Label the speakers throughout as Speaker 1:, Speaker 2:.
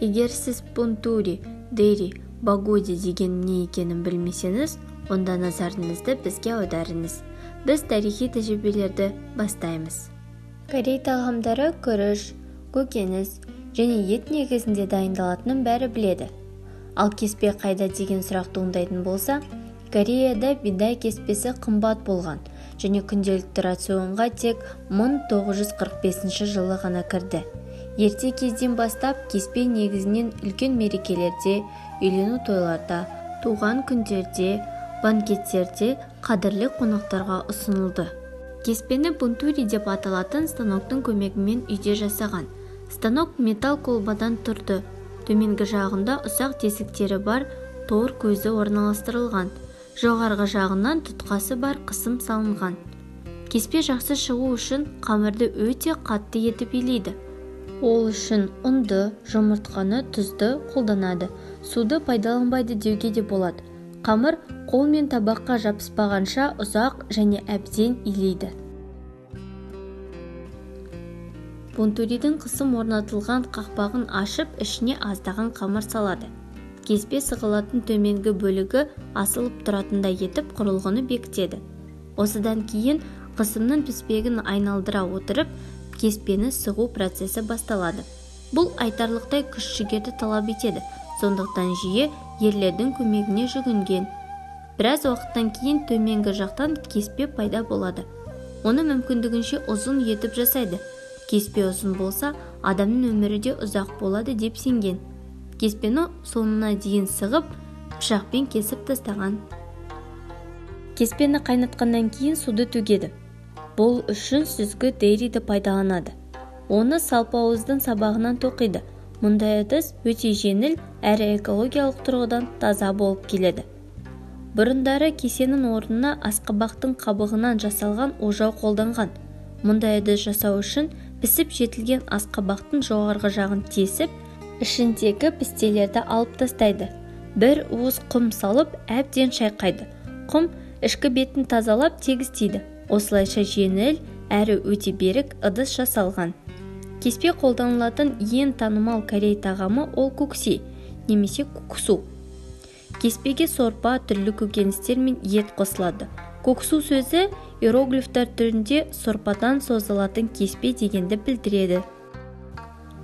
Speaker 1: Егер сіз пунтури, дери, багуди деген не екенін білмесеңіз, онда назарыңызды бізге аударыңыз. Біз тарихи тәжірибелерді бастаймыз. Корей тағамдары күріш, көкөніс және ет негізінде дайындалатынын бәрі біледі. Ал кеспе қайда деген сұрақ туындайтын болса, Кореяда бидай кеспесі қымбат болған және күнделікті рационға тек 1945 жылы ғана кірді. Ерте кезден бастап кеспе негізінен үлкен мерекелерде, үйлену тойларда, туған күндерде, банкеттерде қадірлі қонақтарға ұсынылды. Кеспені пунтури деп аталатын станоктың көмегімен үйде жасаған. Станок металл колбадан тұрды. Төменгі жағында ұсақ тесіктері бар тор көзі орналастырылған. Жоғарғы жағынан тұтқасы бар қысым салынған. Кеспе жақсы шығу үшін қамырды өте қатты етіп илейді. Ол үшін ұнды, жұмыртқаны, тұзды қолданады. Суды пайдаланбайды деуге де болады. Қамыр қол мен табаққа жабыспағанша ұзақ және әбден илейді. Пунтуридің қысым орнатылған қақпағын ашып, ішіне аздаған қамыр салады. Кеспе сығылатын төменгі бөлігі асылып тұратындай етіп құрылғыны бекітеді. Осыдан кейін қысымның піспегін айналдыра отырып, кеспені сығу процесі басталады. Бұл айтарлықтай күш-жігерді талап етеді, сондықтан жиі ерлердің көмегіне жүгінген. Біраз уақыттан кейін төменгі жақтан кеспе пайда болады. Оны мүмкіндігінше ұзын етіп жасайды. Кеспе ұзын болса, адамның өмірі де ұзақ болады деп сенген. Кеспені соңына дейін сығып, пышақпен кесіп тастаған. Кеспені қайнатқаннан кейін суды төгеді. Бұл үшін сүзгі дейриді пайдаланады. Оны салпауыздың сабағынан тоқиды. Мұндай ыдыс өте жеңіл әрі экологиялық тұрғыдан таза болып келеді. Бұрындары кесенің орнына асқабақтың қабығынан жасалған ожау қолданған. Мұндай ыдыс жасау үшін пісіп жетілген асқабақтың жоғарғы жағын тесіп, ішіндегі пістелерді алып тастайды. Бір уыс құм салып, әбден шайқайды. Құм ішкі бетін тазалап тегістейді. Осылайша жеңіл әрі өте берік ыдыс жасалған. Кеспе қолданылатын ең танымал корей тағамы ол кукси, немесе куксу. Кеспеге сорпа, түрлі көкөністер мен ет қосылады. Куксу сөзі иероглифтар түрінде сорпадан созылатын кеспе дегенді білдіреді.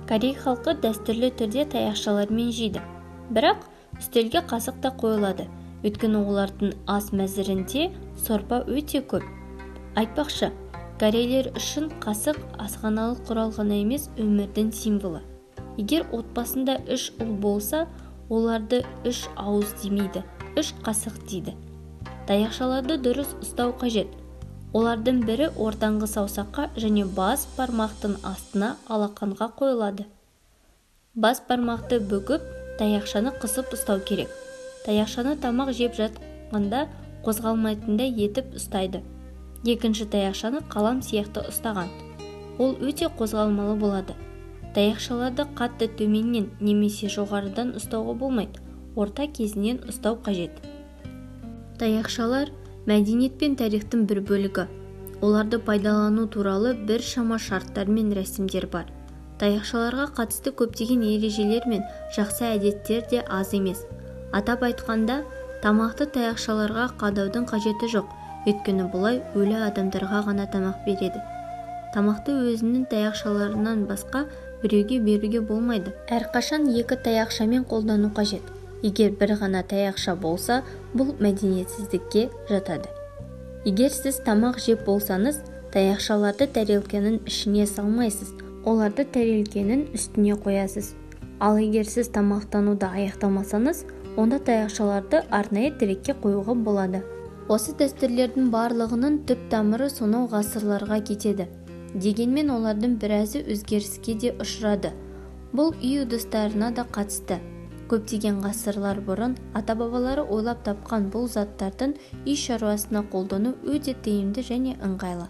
Speaker 1: Корей халқы дәстүрлі түрде таяқшалармен жейді. Бірақ үстелге қасық та қойылады. Өйткені олардың ас мәзірінде сорпа өте көп. Айтпақшы, корейлер үшін қасық асханалық құрал ғана емес, өмірдің символы. Егер отбасында 3 ұл болса, оларды 3 ауыз демейді, 3 қасық дейді. Таяқшаларды дұрыс ұстау қажет. Олардың бірі ортаңғы саусаққа және бас бармақтың астына алақанға қойылады. Бас бармақты бүгіп, таяқшаны қысып ұстау керек. Таяқшаны тамақ жеп жатқанда қозғалмайтындай етіп ұстайды. Екінші таяқшаны қалам сияқты ұстаған. Ол өте қозғалмалы болады. Таяқшаларды қатты төменнен немесе жоғарыдан ұстауға болмайды. Орта кезінен ұстау қажет. Таяқшалар мәдениет пен тарихтың бір бөлігі. Оларды пайдалану туралы бір шама шарттар мен рәсімдер бар. Таяқшаларға қатысты көптеген ережелер мен жақсы әдеттер де аз емес. Атап айтқанда, тамақты таяқшаларға қадаудың қажеті жоқ. Өйткені бұлай өлі адамдарға ғана тамақ береді. Тамақты өзінің таяқшаларынан басқа біреуге беруге болмайды. Әрқашан 2 таяқшамен қолдану қажет. Егер бір ғана таяқша болса, бұл мәдениетсіздікке жатады. Егер сіз тамақ жеп болсаңыз, таяқшаларды тарелкенің ішіне салмайсыз, оларды тарелкенің үстіне қоясыз. Ал егер сіз тамақтануды аяқтамасаңыз, онда таяқшаларды арнайы тірекке қоюға болады. Осы дәстүрлердің барлығының түп тамыры сонау ғасырларға кетеді. Дегенмен олардың біразы өзгеріске де ұшырады. Бұл үй ыдыстарына да қатысты. Көптеген ғасырлар бұрын ата-бабалары ойлап тапқан бұл заттардың үй шаруасына қолдану өте тиімді және ыңғайлы.